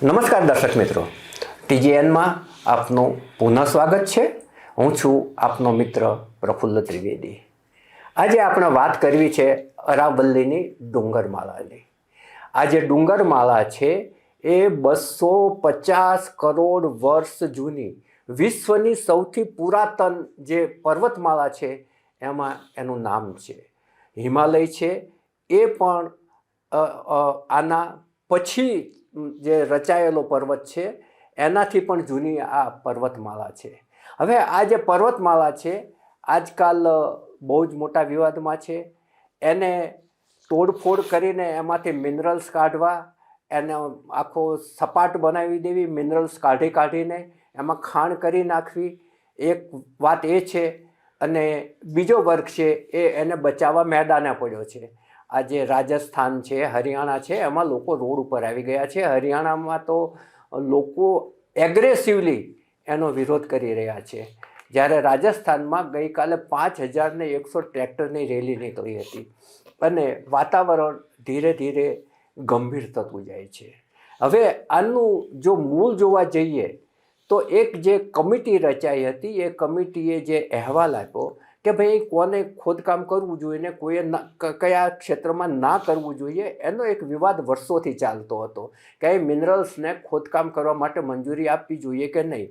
નમસ્કાર દર્શક મિત્રો, ટીજીએનમાં આપનું પુનઃ સ્વાગત છે. હું છું આપનો મિત્ર પ્રફુલ્લ ત્રિવેદી. આજે આપણે વાત કરવી છે અરાવલ્લીની ડુંગરમાળાની. આ જે ડુંગરમાળા છે એ 250 કરોડ વર્ષ જૂની વિશ્વની સૌથી પુરાતન જે પર્વતમાળા છે એમાં એનું નામ છે. હિમાલય છે એ પણ આના પછી જે રચાયેલો પર્વત છે એનાથી પણ જૂની આ પર્વતમાળા છે. હવે આ જે પર્વતમાળા છે આજકાલ બહુ જ મોટા વિવાદમાં છે. એને તોડફોડ કરીને એમાંથી મિનરલ્સ કાઢવા, એને આખો સપાટ બનાવી દેવી, મિનરલ્સ કાઢીને એમાં ખાણ કરી નાખવી એક વાત એ છે. અને બીજો વર્ગ છે એને બચાવવા મેદાને પડ્યો છે. આજે રાજસ્થાન છે, હરિયાણા છે, એમાં લોકો રોડ ઉપર આવી ગયા છે. હરિયાણામાં તો લોકો એગ્રેસિવલી એનો વિરોધ કરી રહ્યા છે. જ્યારે રાજસ્થાનમાં ગઈકાલે 5100 ટ્રેક્ટરની રેલી નીકળી હતી અને વાતાવરણ ધીરે ધીરે ગંભીર થતું જાય છે. હવે આનું જો મૂળ જોવા જઈએ તો એક જે કમિટી રચાઈ હતી એ કમિટીએ જે અહેવાલ આપ્યો કે ભાઈ કોને ખોદકામ કરવું જોઈએ ને કોઈએ કયા ક્ષેત્રમાં ના કરવું જોઈએ, એનો એક વિવાદ વર્ષોથી ચાલતો હતો કે એ મિનરલ્સને ખોદકામ કરવા માટે મંજૂરી આપવી જોઈએ કે નહીં.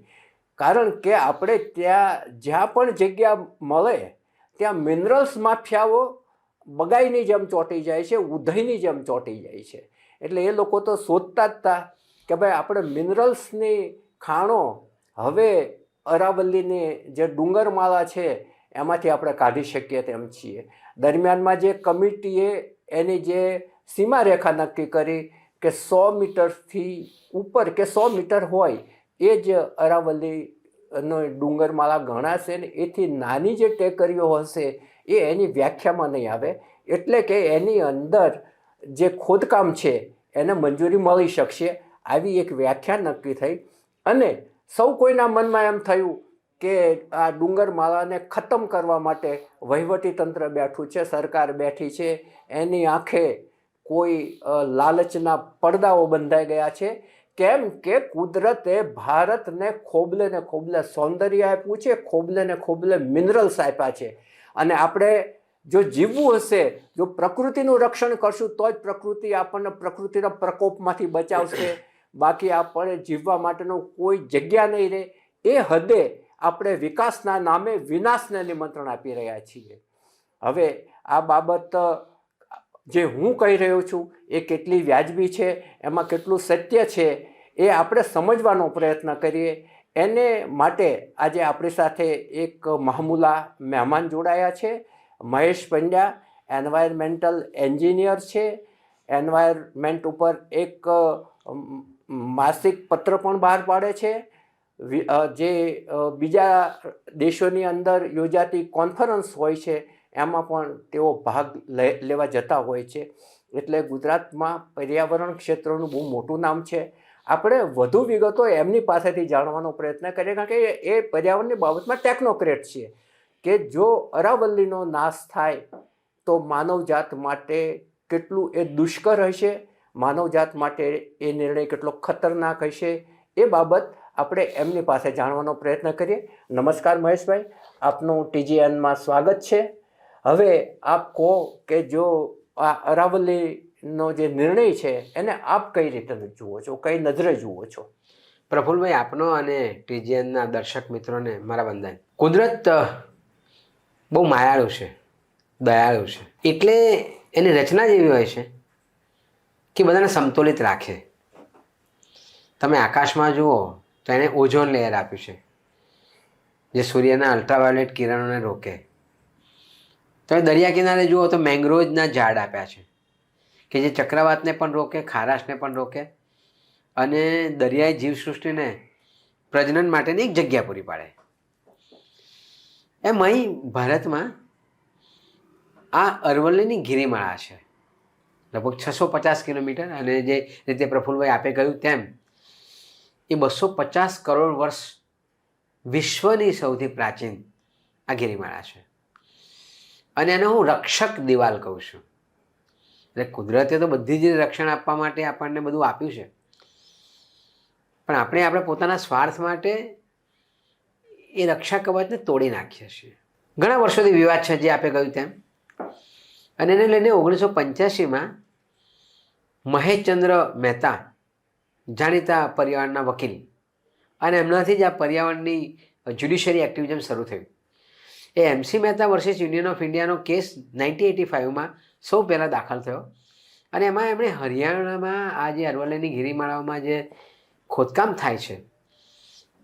કારણ કે આપણે જ્યાં પણ જગ્યા મળે ત્યાં મિનરલ્સ માફિયાઓ બગાઈની જેમ ચોંટી જાય છે, ઉધઈની જેમ ચોંટી જાય છે. એટલે એ લોકો તો શોધતા જ હતા કે ભાઈ આપણે મિનરલ્સની ખાણો હવે અરાવલ્લીની જે ડુંગરમાળા છે એમાંથી આપણે કાઢી શકીએ તેમ છીએ. દરમિયાનમાં જે કમિટીએ એની જે સીમારેખા નક્કી કરી કે 100 મીટરથી ઉપર કે 100 મીટર હોય એ જ અરાવલ્લીનો ડુંગરમાળા ગણાશે ને એથી નાની જે ટેકરીઓ હશે એ એની વ્યાખ્યામાં નહીં આવે. એટલે કે એની અંદર જે ખોદકામ છે એને મંજૂરી મળી શકશે, આવી એક વ્યાખ્યા નક્કી થઈ. અને સૌ કોઈના મનમાં એમ થયું કે આ ડુંગરમાળાને ખતમ કરવા માટે વહીવટીતંત્ર બેઠું છે, સરકાર બેઠી છે, એની આંખે કોઈ લાલચના પડદાઓ બંધાઈ ગયા છે. કેમ કે કુદરતે ભારતને ખોબલે ને ખોબલે સૌંદર્ય આપ્યું છે, ખોબલે ને ખોબલે મિનરલ્સ આપ્યા છે. અને આપણે જો જીવવું હશે, જો પ્રકૃતિનું રક્ષણ કરશું તો જ પ્રકૃતિ આપણને પ્રકૃતિના પ્રકોપમાંથી બચાવશે. બાકી આપણે જીવવા માટેનો કોઈ જગ્યા નહીં રહે. એ હદે આપણે વિકાસના નામે વિનાશને નિમંત્રણ આપી રહ્યા છીએ. હવે આ બાબત જે હું કહી રહ્યો છું એ કેટલી વ્યાજબી છે, એમાં કેટલું સત્ય છે એ આપણે સમજવાનો પ્રયત્ન કરીએ. એને માટે આજે આપણી સાથે એક મામૂલા મહેમાન જોડાયા છે. મહેશ પંડ્યા એન્વાયરમેન્ટલ એન્જિનિયર છે. એન્વાયરમેન્ટ ઉપર એક માસિક પત્ર પણ બહાર પાડે છે. જે બીજા દેશોની અંદર યોજાતી કોન્ફરન્સ હોય છે એમાં પણ તેઓ ભાગ લેવા જતા હોય છે. એટલે ગુજરાતમાં પર્યાવરણ ક્ષેત્રનું બહુ મોટું નામ છે. આપણે વધુ વિગતો એમની પાસેથી જાણવાનો પ્રયત્ન કરીએ, કારણ કે એ પર્યાવરણની બાબતમાં ટેકનોક્રેટ છે. કે જો અરાવલ્લીનો નાશ થાય તો માનવજાત માટે કેટલું એ દુષ્કર હશે, માનવજાત માટે એ નિર્ણય કેટલો ખતરનાક હશે, એ બાબત આપણે એમની પાસે જાણવાનો પ્રયત્ન કરીએ. નમસ્કાર મહેશભાઈ, આપનું ટીજીએનમાં સ્વાગત છે. હવે આપ કહો કે જો આ અરાવલ્લીનો જે નિર્ણય છે એને આપ કઈ રીતે જુઓ છો, કઈ નજરે જુઓ છો? પ્રફુલભાઈ, આપનો અને ટીજીએનના દર્શક મિત્રોને મારા વંદન. કુદરત બહુ માયાળુ છે, દયાળુ છે. એટલે એની રચના જેવી હોય છે કે બધાને સમતોલિત રાખે. તમે આકાશમાં જુઓ તો એને ઓઝોન લેયર આપ્યું છે જે સૂર્યના અલ્ટ્રાવાયોલેટ કિરણોને રોકે. તમે દરિયા કિનારે જુઓ તો મેંગ્રોવના ઝાડ આપ્યા છે કે જે ચક્રવાતને પણ રોકે, ખારાશને પણ રોકે અને દરિયાઈ જીવસૃષ્ટિને પ્રજનન માટેની એક જગ્યા પૂરી પાડે. એમ અહીં ભારતમાં આ અરવલ્લીની ગિરિમાળા છે, લગભગ 650 કિલોમીટર. અને જે રીતે પ્રફુલભાઈ આપે કહ્યું તેમ એ 250 કરોડ વર્ષ વિશ્વની સૌથી પ્રાચીન આ ગિરિમાળા છે. અને એને હું રક્ષક દિવાલ કહું છું. એટલે કુદરતે તો બધી જ રક્ષણ આપવા માટે આપણને બધું આપ્યું છે, પણ આપણે પોતાના સ્વાર્થ માટે એ રક્ષા કવચને તોડી નાખીએ છીએ. ઘણા વર્ષોથી વિવાદ છે, જે આપે કહ્યું તેમ, અને એને લઈને 1985માં મહેશચંદ્ર મહેતા, જાણીતા પર્યાવરણના વકીલ, અને એમનાથી જ આ પર્યાવરણની જ્યુડિશિયરી એક્ટિવિઝમ શરૂ થયું. એ MC Mehta versus union of ઇન્ડિયાનો કેસ 1985માં સૌ પહેલાં દાખલ થયો, અને એમાં એમણે હરિયાણામાં આ જે અરવલ્લીની ગિરિમાળાઓમાં જે ખોદકામ થાય છે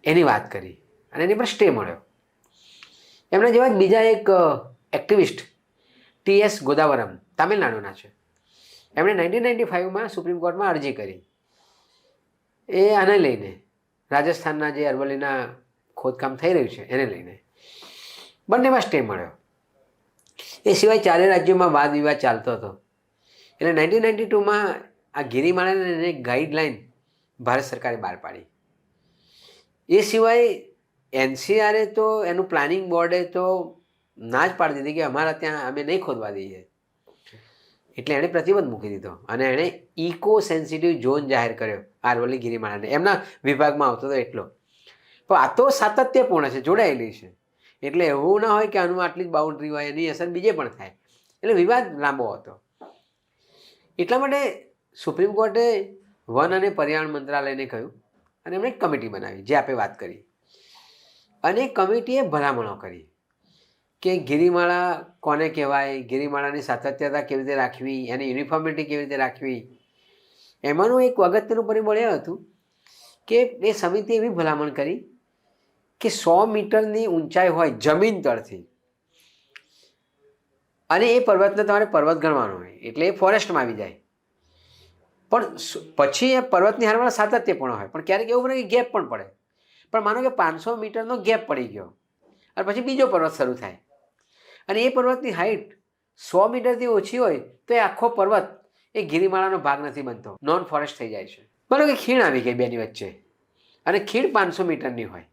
એની વાત કરી, અને એની પર સ્ટે મળ્યો. એમના જેવા જ બીજા એક એક્ટિવિસ્ટ TS ગોદાવરમ, તામિલનાડુના છે, એમણે 1995માં સુપ્રીમ કોર્ટમાં અરજી કરી એ આને લઈને, રાજસ્થાનના જે અરવલ્લીના ખોદકામ થઈ રહ્યું છે એને લઈને. બંનેમાં સ્ટે મળ્યો. એ સિવાય ચારે રાજ્યોમાં વાદ વિવાદ ચાલતો હતો. એટલે 1992માં આ ગિરિમાળાને એક ગાઈડલાઈન ભારત સરકારે બહાર પાડી. એ સિવાય NCRએ તો એનું પ્લાનિંગ બોર્ડે તો ના જ પાડી દીધી કે અમારા ત્યાં અમે નહીં ખોદવા દઈએ. એટલે એણે પ્રતિબંધ મૂકી દીધો, અને એણે ઇકો સેન્સિટિવ ઝોન જાહેર કર્યો અરવલ્લી ગિરિમાળાને. એમના વિભાગમાં આવતો હતો એટલો. પણ આ તો સાતત્યપૂર્ણ છે, જોડાયેલી છે. એટલે એવું ના હોય કે આનું આટલી જ બાઉન્ડ્રી હોય, એની અસર બીજે પણ થાય. એટલે વિવાદ લાંબો હતો. એટલા માટે સુપ્રીમ કોર્ટે વન અને પર્યાવરણ મંત્રાલયને કહ્યું, અને એમણે એક કમિટી બનાવી, જે આપણે વાત કરી. અને કમિટીએ ભલામણો કરી કે ગિરિમાળા કોને કહેવાય, ગિરિમાળાની સાતત્યતા કેવી રીતે રાખવી, એની યુનિફોર્મિટી કેવી રીતે રાખવી. એમાંનું એક અગત્યનું પરિબળ એ હતું કે એ સમિતિએ એવી ભલામણ કરી કે 100 મીટરની ઊંચાઈ હોય જમીન તળથી, અને એ પર્વતને તમારે પર્વત ગણવાનો હોય, એટલે એ ફોરેસ્ટમાં આવી જાય. પણ પછી એ પર્વતની હારમાં સાતત્યપૂર્ણ હોય, પણ ક્યારેક એવું બને કે ગેપ પણ પડે. પણ માનો કે 500 મીટરનો ગેપ પડી ગયો, અને પછી બીજો પર્વત શરૂ થાય, અને એ પર્વતની હાઇટ 100 મીટરથી ઓછી હોય, તો એ આખો પર્વત એ ગિરિમાળાનો ભાગ નથી બનતો, નોન ફોરેસ્ટ થઈ જાય છે. માનો કે ખીણ આવી ગઈ બેની વચ્ચે, અને ખીણ 500 મીટરની હોય,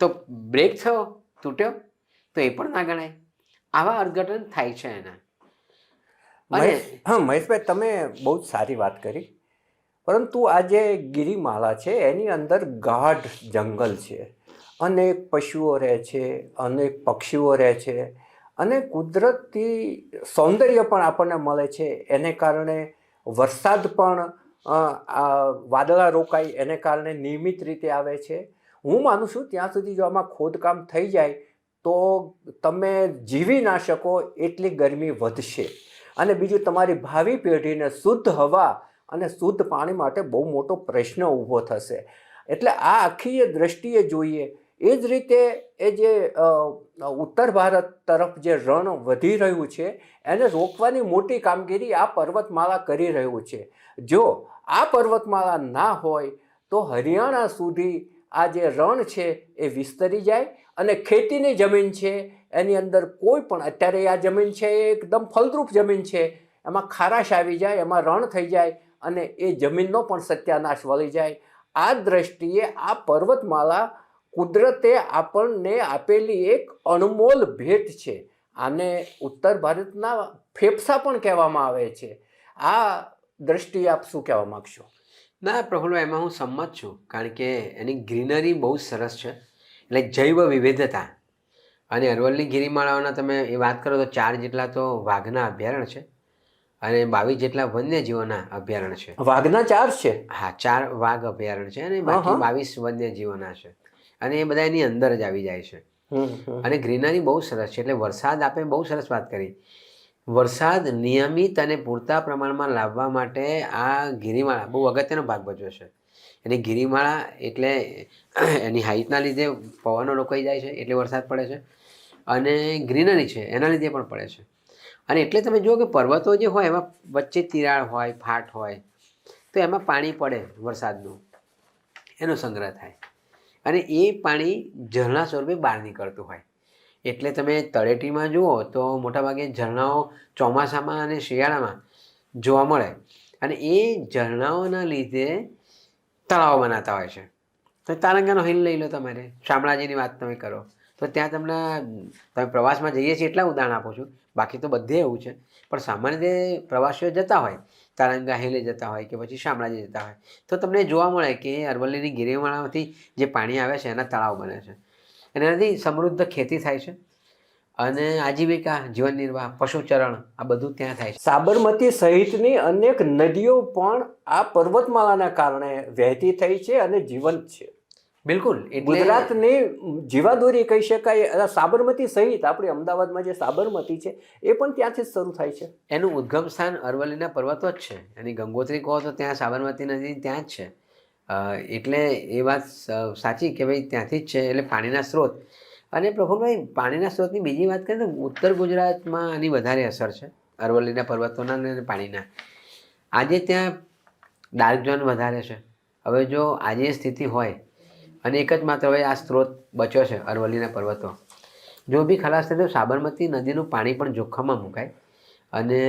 તો બ્રેક થયો, તૂટ્યો, તો એ પણ ના ગણાય. આવા અર્થઘટન થાય છે એના. હા મહેશભાઈ, તમે બહુ જ સારી વાત કરી. પરંતુ આ જે ગિરિમાળા છે એની અંદર ગાઢ જંગલ છે, અનેક પશુઓ રહે છે, અનેક પક્ષીઓ રહે છે, અને કુદરતી સૌંદર્ય પણ આપણને મળે છે. એને કારણે વરસાદ પણ વાદળા રોકાય એને કારણે નિયમિત રીતે આવે છે. હું માનું છું ત્યાં સુધી જો આમાં ખોદકામ થઈ જાય તો તમે જીવી ના શકો એટલી ગરમી વધશે, અને બીજું તમારી ભાવિ પેઢીને શુદ્ધ હવા અને શુદ્ધ પાણી માટે બહુ મોટો પ્રશ્ન ઊભો થશે. એટલે આ આખી દ્રષ્ટિએ જોઈએ. એ જ રીતે એ જે ઉત્તર ભારત તરફ જે રણ વધી રહ્યું છે એને રોકવાની મોટી કામગીરી આ પર્વતમાળા કરી રહ્યું છે. જો આ પર્વતમાળા ના હોય તો હરિયાણા સુધી આ જે રણ છે એ વિસ્તરી જાય, અને ખેતીની જમીન છે એની અંદર કોઈ પણ, અત્યારે આ જમીન છે એ એકદમ ફળદ્રુપ જમીન છે, એમાં ખારાશ આવી જાય, એમાં રણ થઈ જાય, અને એ જમીનનો પણ સત્યાનાશ વળી જાય. આ દ્રષ્ટિએ આ પર્વતમાળા કુદરતે આપણને આપેલી એક અણમોલ ભેટ છે. આને ઉત્તર ભારતના ફેફસા પણ કહેવામાં આવે છે. આ દ્રષ્ટિએ આપ શું કહેવા માગશો? ના પ્રફુલ્લ, એમાં હું સંમત છું, કારણ કે એની ગ્રીનરી બહુ સરસ છે. એટલે જૈવ વિવિધતા, અને અરવલ્લી ગિરિમાળાઓના તમે એ વાત કરો તો 4 જેટલા તો વાઘના અભયારણ્ય છે, અને 22 જેટલા વન્યજીવોના અભયારણ્ય છે. વાઘના 4 છે? હા, 4 વાઘ અભયારણ્ય છે, અને બાકી 22 વન્યજીવોના છે, અને એ બધા એની અંદર જ આવી જાય છે. અને ગ્રીનરી બહુ સરસ છે. એટલે વરસાદ, આપણે બહુ સરસ વાત કરી. વરસાદ નિયમિત અને પૂરતા પ્રમાણમાં લાવવા માટે આ ગિરિમાળા બહુ અગત્યનો ભાગ ભજવે છે. એની ગિરિમાળા એટલે એની હાઇટના લીધે પવનો રોકાઈ જાય છે, એટલે વરસાદ પડે છે, અને ગ્રીનરી છે એના લીધે પણ પડે છે. અને એટલે તમે જુઓ કે પર્વતો જે હોય એમાં વચ્ચે તિરાડ હોય, ફાટ હોય, તો એમાં પાણી પડે વરસાદનું, એનો સંગ્રહ થાય, અને એ પાણી ઝરણા સ્વરૂપે બહાર નીકળતું હોય. એટલે તમે તળેટીમાં જુઓ તો મોટાભાગે ઝરણાઓ ચોમાસામાં અને શિયાળામાં જોવા મળે, અને એ ઝરણાઓના લીધે તળાવ બનાવતા હોય છે. તો તારંગાનો હિલ લઈ લો, તમારે શામળાજીની વાત તમે કરો, તો ત્યાં તમે પ્રવાસમાં જઈએ છીએ એટલા ઉદાહરણ આપું છું, બાકી તો બધે એવું છે. પણ સામાન્ય રીતે પ્રવાસીઓ જતા હોય, તારંગા હિલે જતા હોય કે પછી શામળાજી જતા હોય, તો તમને જોવા મળે કે અરવલ્લીની ગિરિમાળામાંથી જે પાણી આવે છે એના તળાવ બને છે. એનાથી સમૃદ્ધ ખેતી થાય છે અને આજીવિકા, જીવન નિર્વાહ, પશુચરણ આ બધું ત્યાં થાય છે. સાબરમતી સહિતની અનેક નદીઓ પણ આ પર્વતમાળાના કારણે વહેતી થઈ છે અને જીવંત છે. બિલકુલ. એટલે ગુજરાતની જીવાદોરી કહી શકાય. સાબરમતી સહિત આપણે અમદાવાદમાં જે સાબરમતી છે એ પણ ત્યાંથી જ શરૂ થાય છે. એનું ઉદ્ગમ સ્થાન અરવલ્લીના પર્વતો જ છે. એની ગંગોત્રી કહો તો ત્યાં સાબરમતી નદી ત્યાં જ છે. એટલે એ વાત સાચી કે ભાઈ ત્યાંથી જ છે. એટલે પાણીના સ્ત્રોત. અને પ્રફુલભાઈ, પાણીના સ્ત્રોતની બીજી વાત કરીએ તો ઉત્તર ગુજરાતમાં આની વધારે અસર છે, અરવલ્લીના પર્વતોના અને પાણીના. આજે ત્યાં ડાર્ક ઝોન વધારે છે. હવે જો આજે સ્થિતિ હોય અને એક જ માત્ર હવે આ સ્ત્રોત બચ્યો છે અરવલ્લીના પર્વતો, જો બી ખલાસ થાય તો સાબરમતી નદીનું પાણી પણ જોખમમાં મુકાય અને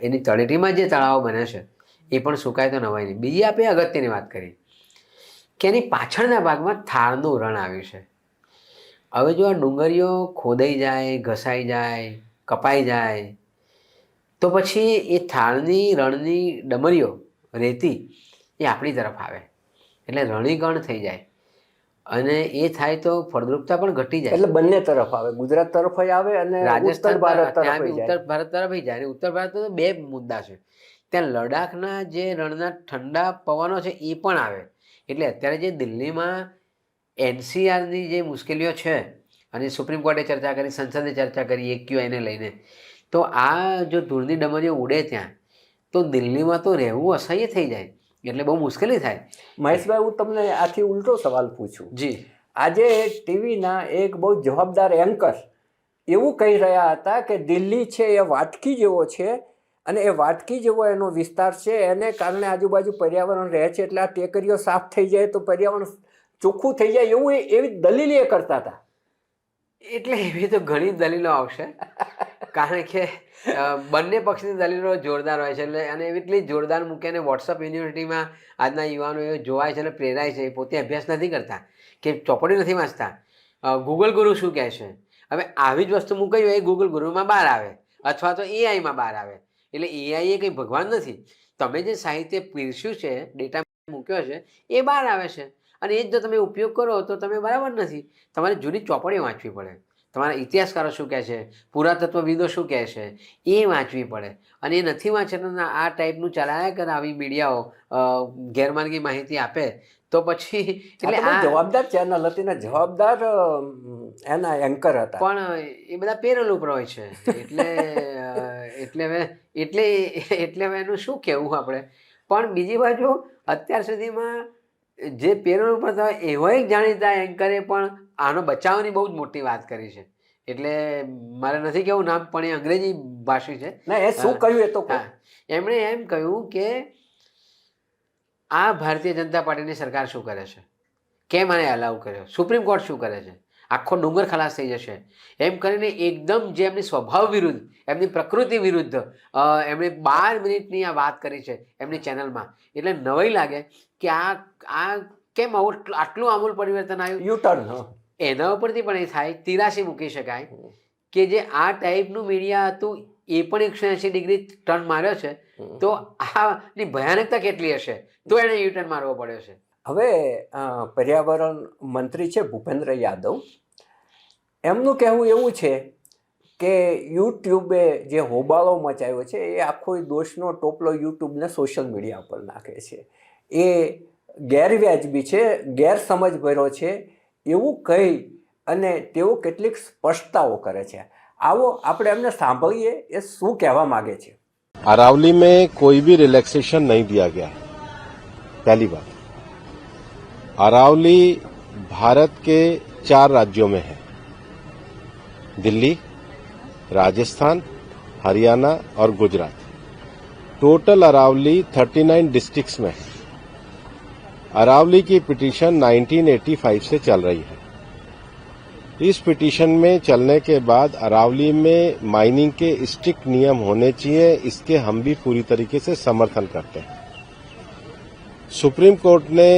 એની તળેટીમાં જે તળાવો બને છે એ પણ સુકાય તો નવાય નહીં. બીજી આપણે અગત્યની વાત કરી કે એની પાછળના ભાગમાં થાળનું રણ આવ્યું છે. હવે જો આ ડુંગરીઓ ખોદાઈ જાય, ઘસાઈ જાય, કપાઈ જાય, તો પછી એ થાળની રણની ડમરીઓ રેતી એ આપણી તરફ આવે એટલે રણીગણ થઈ જાય અને એ થાય તો ફળદ્રુપતા પણ ઘટી જાય. એટલે બંને તરફ આવે, ગુજરાત તરફ આવે અને રાજસ્થાન ઉત્તર ભારત તરફ ત્યાં બી જાય. ઉત્તર ભારત તરફ જાય. અને ઉત્તર ભારત તો બે મુદ્દા છે. ત્યાં લડાખના જે રણના ઠંડા પવનો છે એ પણ આવે. એટલે અત્યારે જે દિલ્હીમાં NCRની જે મુશ્કેલીઓ છે અને સુપ્રીમ કોર્ટે ચર્ચા કરી, સંસદે ચર્ચા કરી AQIને લઈને, તો આ જો ધૂળની ડમરીઓ ઉડે ત્યાં તો દિલ્હીમાં તો રહેવું અસહ્ય થઈ જાય. એટલે બહુ મુશ્કેલી થાય. મહેશભાઈ, હું તમને આથી ઉલટો સવાલ પૂછું. જી. આજે ટીવીના એક બહુ જવાબદાર એન્કર એવું કહી રહ્યા હતા કે દિલ્હી છે એ વાટકી જેવો છે અને એ વાટકી જેવો એનો વિસ્તાર છે, એને કારણે આજુબાજુ પર્યાવરણ રહે છે, એટલે આ ટેકરીઓ સાફ થઈ જાય તો પર્યાવરણ ચોખ્ખું થઈ જાય, એવું એવી દલીલ એ કરતા હતા. એટલે એવી તો ઘણી દલીલો આવશે, કારણ કે બંને પક્ષની દલીલો જોરદાર હોય છે. એટલે અને એટલી જોરદાર મૂકે અને વોટ્સઅપ યુનિવર્સિટીમાં આજના યુવાનો એ જોવાય છે અને પ્રેરાય છે. એ પોતે અભ્યાસ નથી કરતા કે ચોપડી નથી વાંચતા. ગૂગલ ગુરુ શું કહે છે, હવે આવી જ વસ્તુ મૂકાઈ હોય એ ગૂગલ ગુરુમાં બહાર આવે અથવા તો AIમાં બહાર આવે. એટલે AI એ કંઈ ભગવાન નથી. તમે જે સાહિત્ય પીરસ્યું છે, ડેટા મૂક્યો છે, એ બહાર આવે છે અને એ જ જો તમે ઉપયોગ કરો તો તમે બરાબર નથી. તમારે જૂની ચોપડીઓ વાંચવી પડે, તમારા ઇતિહાસકારો શું કહે છે, પુરાતત્વવિદો શું કહે છે, એ વાંચવી પડે. અને એ નથી વાંચતા આ ટાઈપનું ચલાયા કરે આવી મીડિયાઓ ગેરમાર્ગી માહિતી આપે તો પછી એટલે આ જવાબદાર ચેનલ હતી ને જવાબદાર એના એન્કર હતા, પણ એ બધા પેરોલ ઉપર હોય છે. એટલે હવે એનું શું કહેવું આપણે. પણ બીજી બાજુ અત્યાર સુધીમાં જે પેરોલ ઉપર થવા એવો એક જાણીતા એન્કરે પણ આનો બચાવની બહુ જ મોટી વાત કરી છે. એટલે મારે નથી કેવું નામ, પણ એ અંગ્રેજી ભાષી છે. ના, એ શું કહ્યું એ તો એમણે એમ કહ્યું કે આ ભારતીય જનતા પાર્ટીની સરકાર શું કરે છે, કેમ આને અલાઉ કર્યો, સુપ્રીમ કોર્ટ શું કરે છે, આખો ડુંગર ખલાસ થઈ જશે એમ કરીને એકદમ જે એમની સ્વભાવ વિરુદ્ધ, એમની પ્રકૃતિ વિરુદ્ધ એમણે 12 મિનિટની આ વાત કરી છે એમની ચેનલમાં. એટલે નવાઈ લાગે કે આ કેમ આટલું આમૂલ પરિવર્તન આવ્યું. યુટર્ન એના ઉપરથી પણ એ થાય 83 મૂકી શકાય કે જે આ ટાઈપનું મીડિયા હતું એ પણ 180 ડિગ્રી ટર્ન માર્યો છે. તો આની ભયાનકતા કેટલી હશે તો એને યુટર્ન મારવો પડ્યો છે. હવે પર્યાવરણ મંત્રી છે ભૂપેન્દ્ર યાદવ, એમનું કહેવું એવું છે કે યુટ્યુબે જે હોબાળો મચાવ્યો છે એ આખો દોષનો ટોપલો યુટ્યુબને સોશિયલ મીડિયા પર નાખે છે. એ ગેરવ્યાજબી છે, ગેરસમજ ભર્યો છે એવું કહી અને તેઓ કેટલીક સ્પષ્ટતાઓ કરે છે. આવો આપણે એમને સાંભળીએ એ શું કહેવા માગે છે. अरावली में कोई भी रिलैक्सेशन नहीं दिया गया है. पहली बात, अरावली भारत के 4 राज्यों में है, दिल्ली, राजस्थान, हरियाणा और गुजरात. टोटल अरावली 39 डिस्ट्रिक्ट्स में है. अरावली की पिटीशन 1985 से चल रही है. इस पिटीशन में चलने के बाद अरावली में माइनिंग के स्ट्रिक्ट नियम होने चाहिए, इसके हम भी पूरी तरीके से समर्थन करते हैं. सुप्रीम कोर्ट ने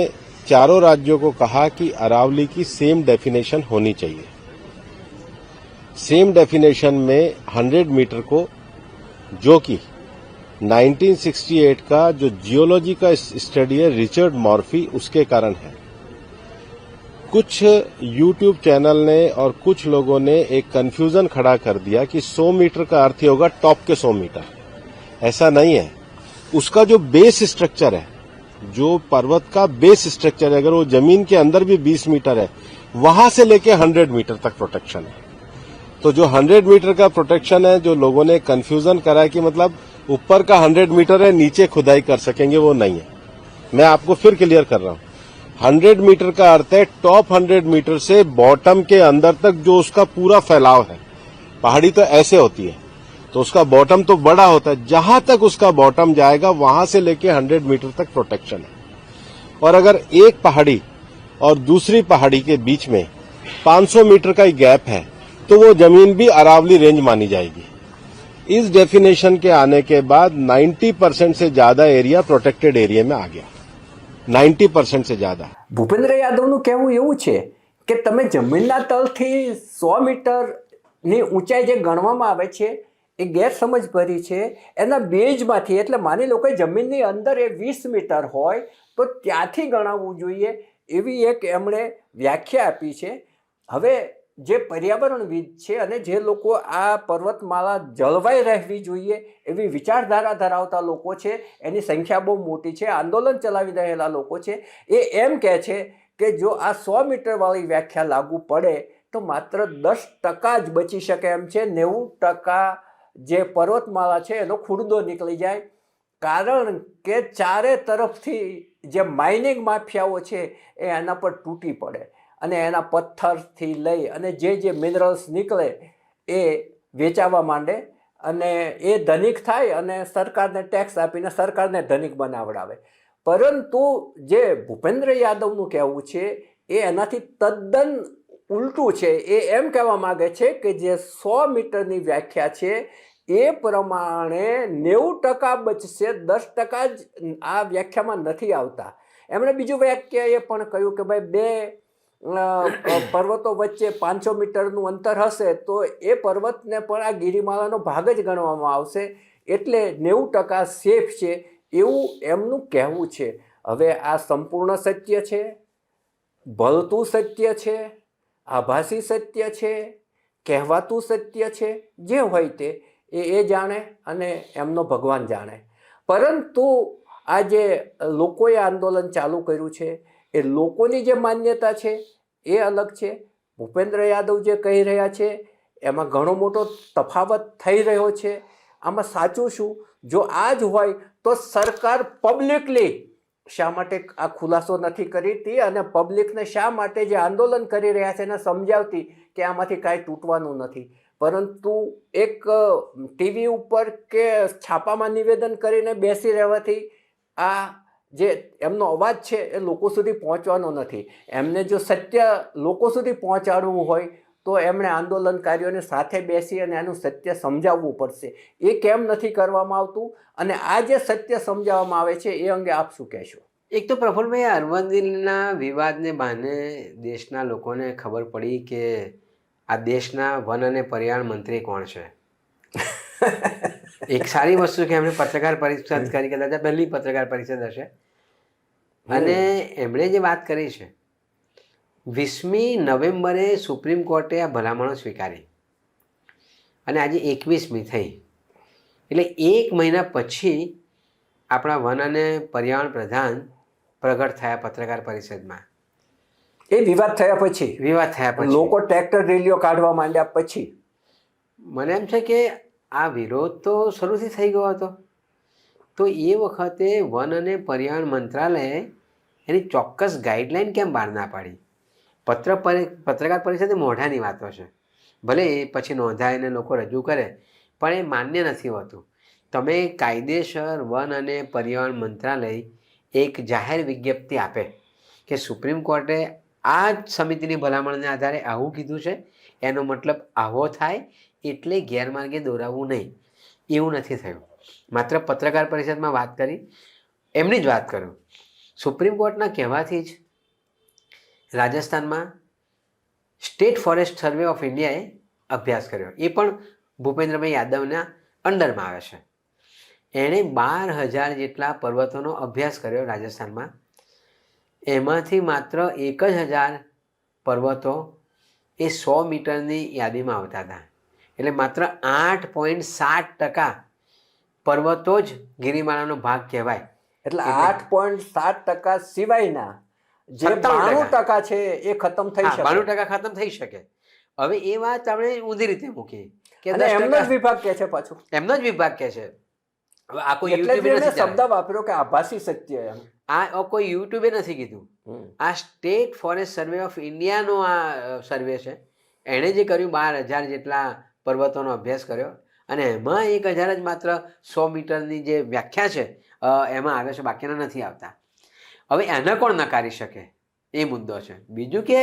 चारों राज्यों को कहा कि अरावली की सेम डेफिनेशन होनी चाहिए. सेम डेफिनेशन में 100 मीटर को, जो कि 1968 का जो जियोलॉजी का स्टडी है रिचर्ड मॉर्फी, उसके कारण है। कुछ यूट्यूब चैनल ने और कुछ लोगों ने एक कंफ्यूजन खड़ा कर दिया कि 100 मीटर का अर्थ ही होगा टॉप के 100 मीटर। ऐसा नहीं है। उसका जो बेस स्ट्रक्चर है, जो पर्वत का बेस स्ट्रक्चर है, अगर वो जमीन के अंदर भी 20 मीटर है, वहां से लेके 100 मीटर तक प्रोटेक्शन है। तो जो 100 मीटर का प्रोटेक्शन है, जो लोगों ने कंफ्यूजन करा है कि मतलब ऊपर का 100 मीटर है, नीचे खुदाई कर सकेंगे, वो नहीं है। मैं आपको फिर क्लियर कर रहा हूं। 100 मीटर का अर्थ है टॉप 100 मीटर से बॉटम के अंदर तक जो उसका पूरा फैलाव है। पहाड़ी तो ऐसे होती है, तो उसका बॉटम तो बड़ा होता है, जहां तक उसका बॉटम जाएगा वहां से लेके 100 मीटर तक प्रोटेक्शन है। और अगर एक पहाड़ी और दूसरी पहाड़ी के बीच में 500 मीटर का ही गैप है, तो वो जमीन भी अरावली रेंज मानी जाएगी। इस डेफिनेशन के आने के बाद 90% से ज्यादा एरिया प्रोटेक्टेડ એરિયા में आ गया। 90% से ज्यादा। ભૂપેન્દ્ર યાદવનું કહેવું એવું છે કે તમે જમીનના તળથી 100 મીટરની ઊંચાઈ જે ગણવામાં આવે છે એ ગેરસમજ ભરી છે। એના બેઝમાંથી, એટલે માની લો કે જમીનની અંદર એ 20 મીટર હોય તો ત્યાંથી ગણાવવું જોઈએ, એવી એક એમણે વ્યાખ્યા આપી છે। હવે જે પર્યાવરણવિદ છે અને જે લોકો આ પર્વતમાળા જળવાઈ રહેવી જોઈએ એવી વિચારધારા ધરાવતા લોકો છે, એની સંખ્યા બહુ મોટી છે, આંદોલન ચલાવી રહેલા લોકો છે, એ એમ કહે છે કે જો આ 100 મીટરવાળી વ્યાખ્યા લાગુ પડે તો માત્ર 10% જ બચી શકે એમ છે। 90% જે પર્વતમાળા છે એનો ખુરદો નીકળી જાય, કારણ કે ચારે તરફથી જે માઇનિંગ માફિયાઓ છે એ એના પર તૂટી પડે અને એના પથ્થરથી લઈ અને જે મિનરલ્સ નીકળે એ વેચાવા માંડે અને એ ધનિક થાય અને સરકારને ટેક્સ આપીને સરકારને ધનિક બનાવડાવે। પરંતુ જે ભૂપેન્દ્ર યાદવનું કહેવું છે એ એનાથી તદ્દન ઉલટું છે। એ એમ કહેવા માગે છે કે જે 100 મીટરની વ્યાખ્યા છે એ પ્રમાણે 90% બચશે, 10% જ આ વ્યાખ્યામાં નથી આવતા। એમણે બીજું વ્યાખ્યા એ પણ કહ્યું કે ભાઈ બે પર્વતો વચ્ચે 500 મીટરનું અંતર હશે તો એ પર્વતને પણ આ ગિરિમાળાનો ભાગ જ ગણવામાં આવશે, એટલે 90% સેફ છે, એવું એમનું કહેવું છે। હવે આ સંપૂર્ણ સત્ય છે, ભળતું સત્ય છે, આભાસી સત્ય છે, કહેવાતું સત્ય છે, જે હોય તે એ જાણે અને એમનો ભગવાન જાણે। પરંતુ આ જે લોકોએ આંદોલન ચાલુ કર્યું છે એ લોકોની જે માન્યતા છે એ અલગ છે। ભૂપેન્દ્ર યાદવ જે કહી રહ્યા છે એમાં ઘણો મોટો તફાવત થઈ રહ્યો છે। આમાં સાચું શું? જો આ જ હોય તો સરકાર પબ્લિકલી શા માટે આ ખુલાસો નથી કરતી અને પબ્લિકને શા માટે જે આંદોલન કરી રહ્યા છે એને સમજાવતી કે આમાંથી કાંઈ તૂટવાનું નથી, પરંતુ એક ટીવી ઉપર કે છાપામાં નિવેદન કરીને બેસી રહેવાથી આ જે એમનો અવાજ છે એ લોકો સુધી પહોંચવાનો નથી। એમને જો સત્ય લોકો સુધી પહોંચાડવું હોય તો એમણે આંદોલનકારીઓને સાથે બેસી અને એનું સત્ય સમજાવવું પડશે। એ કેમ નથી કરવામાં આવતું અને આ જે સત્ય સમજાવવામાં આવે છે એ અંગે આપ શું કહેશો? એક તો પ્રફુલભાઈ, અરવલ્લીના વિવાદને બહાને દેશના લોકોને ખબર પડી કે આ દેશના વન અને પર્યાવરણ મંત્રી કોણ છે। એક સારી વસ્તુ કે એમણે પત્રકાર પરિષદ કરી, કદાચ પહેલી પત્રકાર પરિષદ હશે, અને એમણે જે વાત કરી છે 20મી નવેમ્બરે સુપ્રીમ કોર્ટે આ ભલામણો સ્વીકારી અને આજે 21મી થઈ, એટલે 1 મહિના પછી આપણા વન અને પર્યાવરણ પ્રધાન પ્રગટ થયા પત્રકાર પરિષદમાં। એ વિવાદ થયા પછી લોકો ટ્રેક્ટર રેલીઓ કાઢવા માંડ્યા પછી મને એમ છે કે આ વિરોધ તો શરૂથી થઈ ગયો હતો, તો એ વખતે વન અને પર્યાવરણ મંત્રાલયે એની ચોક્કસ ગાઈડલાઈન કેમ બહાર ના પાડી? પત્રકાર પરિષદે મોઢાની વાતો છે, ભલે એ પછી નોંધાય અને લોકો રજૂ કરે, પણ એ માન્ય નથી હોતું। તમે કાયદેસર વન અને પર્યાવરણ મંત્રાલય એક જાહેર વિજ્ઞપ્તિ આપે કે સુપ્રીમ કોર્ટે આ જ સમિતિની ભલામણને આધારે આવું કીધું છે, એનો મતલબ આવો થાય, એટલે ગેરમાર્ગે દોરાવવું નહીં, એવું નથી થયું। માત્ર પત્રકાર પરિષદમાં વાત કરી, એમની જ વાત કરું, સુપ્રીમ કોર્ટના કહેવાથી જ રાજસ્થાનમાં સ્ટેટ ફોરેસ્ટ સર્વે ઓફ ઇન્ડિયાએ અભ્યાસ કર્યો, એ પણ ભૂપેન્દ્રભાઈ યાદવના અંડરમાં આવે છે. એણે 12,000 જેટલા પર્વતોનો અભ્યાસ કર્યો રાજસ્થાનમાં. એમાંથી માત્ર 1,000 પર્વતો એ 100 મીટરની યાદીમાં આવતા હતા. એટલે માત્ર 8.7% પર્વતો જ ગિરિમાળાનો ભાગ કહેવાય. એટલે 8.7% સિવાયના જે 92% છે એ ખતમ થઈ શકે. 92% ખતમ થઈ શકે. હવે એ વાત આપણે ઊંધી રીતે મૂકી કે અને એમનો જ વિભાગ કહે છે પાછું. એમનો જ વિભાગ કહે છે. હવે આ કોઈ એટલે યુટ્યુબે જ એને નથી શબ્દ વાપર્યો કે આભાસી સત્ય એમ. આ કોઈ યુટ્યુબે નથી કીધું. આ સ્ટેટ ફોરેસ્ટ સર્વે ઓફ ઇન્ડિયાનો આ સર્વે છે. એણે જે કર્યું 12,000 જેટલા પર્વતોનો અભ્યાસ કર્યો અને એમાં 1,000 જ માત્ર 100 મીટરની જે વ્યાખ્યા છે એમાં આવે છે, બાકીના નથી આવતા. હવે એને કોણ નકારી શકે એ મુદ્દો છે. બીજું કે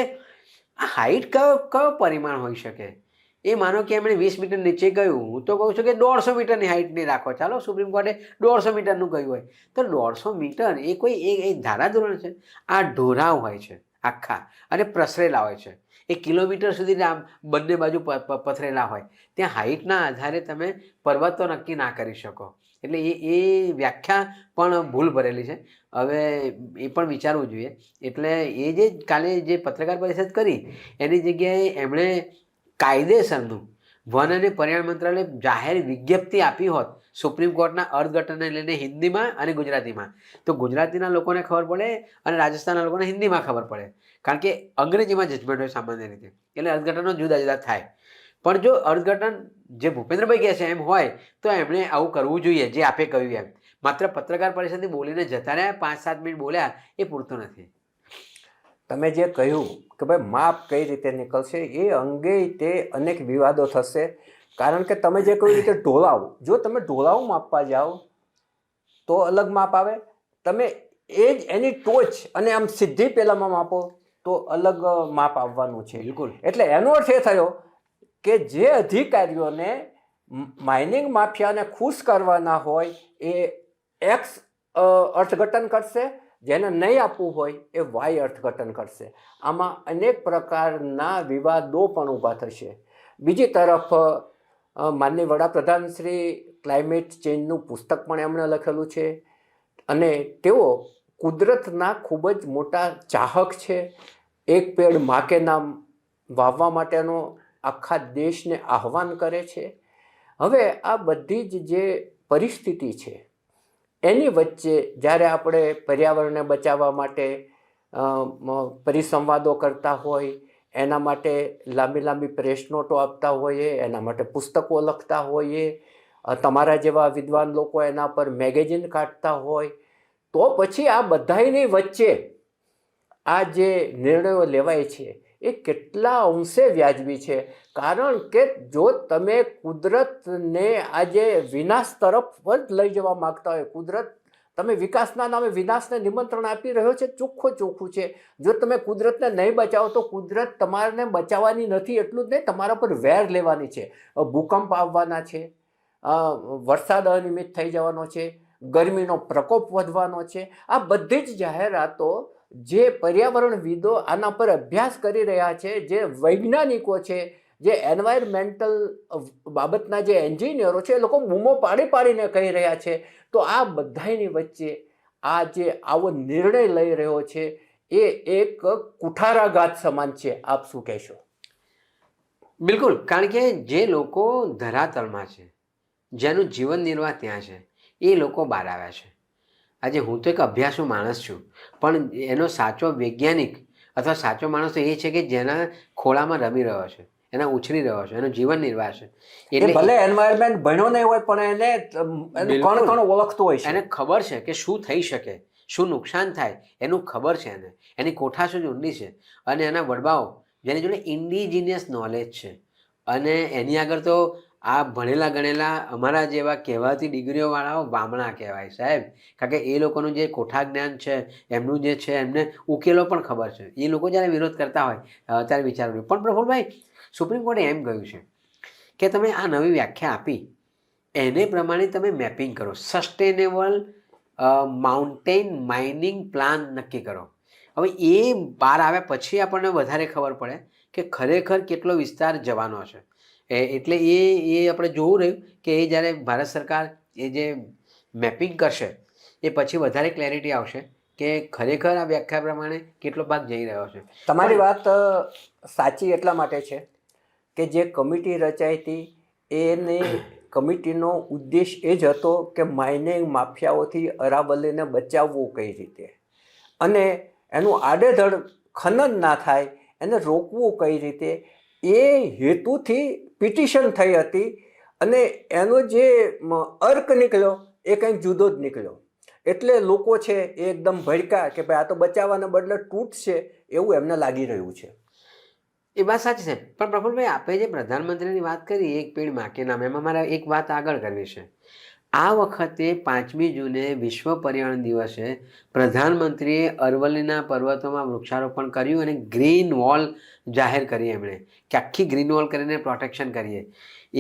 આ હાઈટ કયો પરિમાણ હોઈ શકે? એ માનો કે એમણે 20 મીટર નીચે કહ્યું, હું તો કહું છું કે 150 મીટરની હાઈટની રાખો. ચાલો, સુપ્રીમ કોર્ટે 150 મીટરનું કહ્યું હોય તો 150 મીટર એ કોઈ એ ધારાધોરણ છે? આ ઢોરાવ હોય છે આખા અને પ્રસરેલા હોય છે. એ કિલોમીટર સુધી આમ બંને બાજુ પથરેલા હોય. ત્યાં હાઈટના આધારે તમે પર્વતો નક્કી ના કરી શકો. એટલે એ વ્યાખ્યા પણ ભૂલ ભરેલી છે. હવે એ પણ વિચારવું જોઈએ. એટલે એ જે કાલે જે પત્રકાર પરિષદ કરી એની જગ્યાએ એમણે કાયદેસરનું વન અને પર્યાવરણ મંત્રાલય જાહેર વિજ્ઞપ્તિ આપી હોત સુપ્રીમ કોર્ટના અર્થઘટનને લઈને હિન્દીમાં અને ગુજરાતીમાં, તો ગુજરાતીના લોકોને ખબર પડે અને રાજસ્થાનના લોકોને હિન્દીમાં ખબર પડે. કારણ કે અંગ્રેજીમાં જજમેન્ટ હોય સામાન્ય રીતે, એટલે અર્થઘટનો જુદા જુદા થાય. પણ જો અર્થઘટન જે ભૂપેન્દ્રભાઈ કહે છે એમ હોય તો એમણે આવું કરવું જોઈએ જે આપે કહ્યું એમ. માત્ર પત્રકાર પરિષદથી બોલીને જતા રહ્યા, 5-7 મિનિટ બોલ્યા એ પૂરતું નથી. તમે જે કહ્યું કે ભાઈ માપ કઈ રીતે નીકળશે એ અંગે તે અનેક વિવાદો થશે. કારણ કે તમે જે કહ્યું રીતે ઢોળાવ, જો તમે ઢોળાવ માપવા જાઓ તો અલગ માપ આવે. તમે એ જ એની ટોચ અને આમ સીધી પેલામાં માપો તો અલગ માપ આવવાનું છે. બિલકુલ. એટલે એનો અર્થ એ થયો કે જે અધિકારીઓને માઇનિંગ માફિયાને ખુશ કરવાના હોય એ એક્સ અર્થઘટન કરશે, જેને નહીં આપવું હોય એ વાય અર્થઘટન કરશે. આમાં અનેક પ્રકારના વિવાદો પણ ઊભા થશે. બીજી તરફ માનનીય વડાપ્રધાન શ્રી ક્લાઇમેટ ચેન્જનું પુસ્તક પણ એમણે લખેલું છે અને તેઓ કુદરતના ખૂબ જ મોટા ચાહક છે. એક પેડ મા કે નામ વાવવા માટેનો આખા દેશને આહવાન કરે છે. હવે આ બધી જ જે પરિસ્થિતિ છે એની વચ્ચે જ્યારે આપણે પર્યાવરણને બચાવવા માટે પરિસંવાદો કરતા હોય, એના માટે લાંબી લાંબી પ્રેસ નોટો આપતા હોઈએ, એના માટે પુસ્તકો લખતા હોઈએ, તમારા જેવા વિદ્વાન લોકો એના પર મેગેઝિન કાઢતા હોય, તો પછી આ બધાની વચ્ચે આ જે નિર્ણયો લેવાય છે એ કેટલા અંશે વ્યાજબી છે. કારણ કે જો તમે કુદરતને આજે વિનાશ તરફ જ લઈ જવા માગતા હોય, કુદરત તમે વિકાસના નામે વિનાશને નિમંત્રણ આપી રહ્યો છે, ચોખ્ખું છે. જો તમે કુદરતને નહીં બચાવો તો કુદરત તમારે બચાવવાની નથી. એટલું જ નહીં, તમારા પર વેર લેવાની છે. ભૂકંપ આવવાના છે, વરસાદ અનિયમિત થઈ જવાનો છે, ગરમીનો પ્રકોપ વધવાનો છે. આ બધી જ જાહેરાતો જે પર્યાવરણવિદો આના પર અભ્યાસ કરી રહ્યા છે, જે વૈજ્ઞાનિકો છે, જે એન્વાયરમેન્ટલ બાબતના જે એન્જિનિયરો છે, એ લોકો બૂમો પાડીને કહી રહ્યા છે. તો આ બધાની વચ્ચે આ જે આવો નિર્ણય લઈ રહ્યો છે એ એક કુઠારાઘાત સમાન છે. આપ શું કહેશો? બિલકુલ. કારણ કે જે લોકો ધરાતળમાં છે, જેનું જીવન નિર્વાહ ત્યાં છે, એ લોકો બહાર આવ્યા છે. આજે હું તો એક અભ્યાસુ માણસ છું, પણ એનો સાચો વૈજ્ઞાનિક અથવા સાચો માણસ તો એ છે કે જેના ખોળામાં રમી રહ્યો છે, એના ઉછરી રહ્યો છે, એનો જીવન નિર્વાહ છે. એટલે ભલે એન્વાયરમેન્ટ ભણ્યો નહીં હોય પણ એને કણ ઓળખતો હોય છે. એને ખબર છે કે શું થઈ શકે, શું નુકસાન થાય એનું ખબર છે. એની કોઠાશો જ ઊંડી છે અને એના વડવાઓ જેની જોડે ઇન્ડિજિનિયસ નોલેજ છે. અને એની આગળ તો આ ભણેલા ગણેલા અમારા જેવા કહેવાતી ડિગ્રીઓવાળાઓ વામણા કહેવાય સાહેબ. કારણ કે એ લોકોનું જે કોઠા જ્ઞાન છે, એમનું જે છે, એમને ઉકેલો પણ ખબર છે. એ લોકો જ્યારે વિરોધ કરતા હોય ત્યારે વિચારવું. પણ પ્રફુલભાઈ, સુપ્રીમ કોર્ટે એમ કહ્યું છે કે તમે આ નવી વ્યાખ્યા આપી એને પ્રમાણે તમે મેપિંગ કરો, સસ્ટેનેબલ માઉન્ટેન માઇનિંગ પ્લાન નક્કી કરો. હવે એ બહાર આવ્યા પછી આપણને વધારે ખબર પડે કે ખરેખર કેટલો વિસ્તાર જવાનો છે. એટલે એ આપણે જોવું રહ્યું કે એ જ્યારે ભારત સરકાર એ જે મેપિંગ કરશે એ પછી વધારે ક્લેરિટી આવશે કે ખરેખર આ વ્યાખ્યા પ્રમાણે કેટલો ભાગ જઈ રહ્યો છે. તમારી વાત સાચી એટલા માટે છે કે જે કમિટી રચાઈ હતી એની કમિટીનો ઉદ્દેશ એ જ હતો કે માઇનિંગ માફિયાઓથી અરાવલીને બચાવવું કઈ રીતે અને એનું આડેધડ ખનન ના થાય એને રોકવું કઈ રીતે એ હેતુથી પિટિશન થઈ હતી અને એનો જે અર્ક નીકળ્યો એ કંઈક જુદો જ નીકળ્યો. એટલે લોકો છે એ એકદમ ભડકા કે ભાઈ આ તો બચાવવાના બદલે તૂટશે એવું એમને લાગી રહ્યું છે. એ વાત સાચી છે, પણ પ્રફુલભાઈ આપણે જે પ્રધાનમંત્રીની વાત કરી એક પેડ માં કે નામ, એમાં મારે એક વાત આગળ કરવી છે. આ વખતે 5મી જૂને વિશ્વ પર્યાવરણ દિવસે પ્રધાનમંત્રીએ અરવલ્લીના પર્વતોમાં વૃક્ષારોપણ કર્યું અને ગ્રીન વોલ જાહેર કરી એમણે કે આખી ગ્રીન વોલ કરીને પ્રોટેક્શન કરીએ.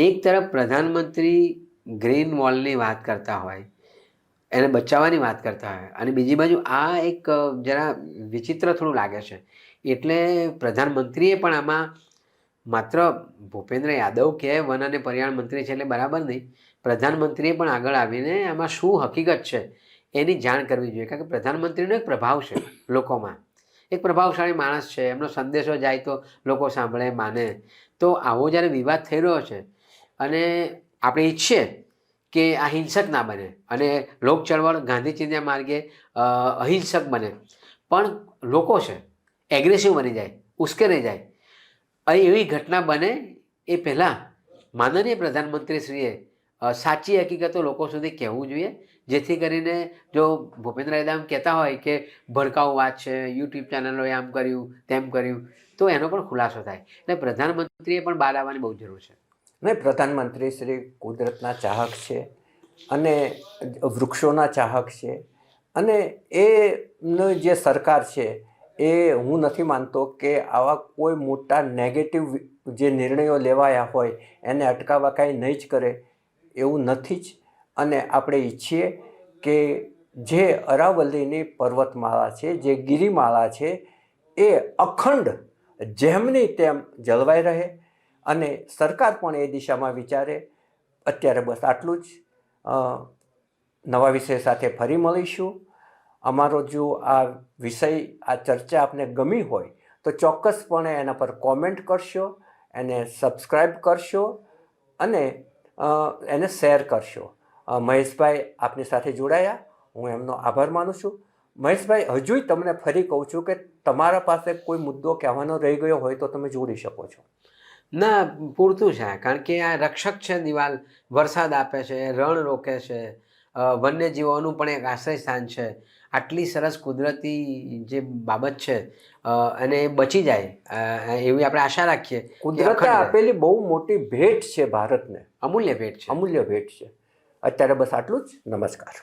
એક તરફ પ્રધાનમંત્રી ગ્રીન વોલની વાત કરતા હોય, એને બચાવવાની વાત કરતા હોય, અને બીજી બાજુ આ એક જરા વિચિત્ર થોડું લાગે છે. એટલે પ્રધાનમંત્રીએ પણ આમાં માત્ર ભૂપેન્દ્ર યાદવ કે વન અને પર્યાવરણ મંત્રી છે એટલે બરાબર નહીં, પ્રધાનમંત્રીએ પણ આગળ આવીને આમાં શું હકીકત છે એની જાણ કરવી જોઈએ. કારણ કે પ્રધાનમંત્રીનો એક પ્રભાવ છે લોકોમાં, એક પ્રભાવશાળી માણસ છે, એમનો સંદેશો જાય તો લોકો સાંભળે માને. તો આવો જ્યારે વિવાદ થઈ રહ્યો છે અને આપણે ઈચ્છીએ કે આ હિંસક ના બને અને લોક ચળવળ ગાંધી ચિંધ્યા માર્ગે અહિંસક બને, પણ લોકો છે એગ્રેસિવ બની જાય, ઉશ્કેરાઈ જાય, એવી ઘટના બને એ પહેલાં માનનીય પ્રધાનમંત્રીશ્રીએ સાચી હકીકતો લોકો સુધી કહેવું જોઈએ, જેથી કરીને જો ભૂપેન્દ્ર યાદવ કહેતા હોય કે ભડકાઉ વાત છે, યુટ્યુબ ચેનલોએ આમ કર્યું તેમ કર્યું, તો એનો પણ ખુલાસો થાય. એટલે પ્રધાનમંત્રીએ પણ બહાર આવવાની બહુ જરૂર છે. નહીં, પ્રધાનમંત્રી શ્રી કુદરતના ચાહક છે અને વૃક્ષોના ચાહક છે અને એનો જે સરકાર છે એ હું નથી માનતો કે આવા કોઈ મોટા નેગેટિવ જે નિર્ણયો લેવાયા હોય એને અટકાવવા કાંઈ નહીં જ કરે એવું નથી જ. અને આપણે ઈચ્છીએ કે જે અરાવલ્લીની પર્વતમાળા છે, જે ગિરિમાળા છે એ અખંડ જેમની તેમ જળવાઈ રહે અને સરકાર પણ એ દિશામાં વિચારે. અત્યારે બસ આટલું જ. નવા વિષય સાથે ફરી મળીશું. અમારો જો આ વિષય, આ ચર્ચા આપને ગમી હોય તો ચોક્કસપણે એના પર કોમેન્ટ કરશો, એને સબસ્ક્રાઈબ કરશો અને એને શેર કરશો. મહેશભાઈ આપની સાથે જોડાયા, હું એમનો આભાર માનું છું. મહેશભાઈ, હજુય તમને ફરી કહું છું કે તમારા પાસે કોઈ મુદ્દો કહેવાનો રહી ગયો હોય તો તમે જોડી શકો છો. ના, પૂરતું છે, કારણ કે આ રક્ષક છે દિવાલ, વરસાદ આપે છે, રણ રોકે છે, વન્યજીવોનું પણ એક આશ્રય સ્થાન છે. આટલી સરસ કુદરતી જે બાબત છે અને બચી જાય એવી આપણે આશા રાખીએ. કુદરતે આપેલી બહુ મોટી ભેટ છે ભારતને, અમૂલ્ય ભેટ છે. અમૂલ્ય ભેટ છે. અત્યારે બસ આટલું જ. નમસ્કાર.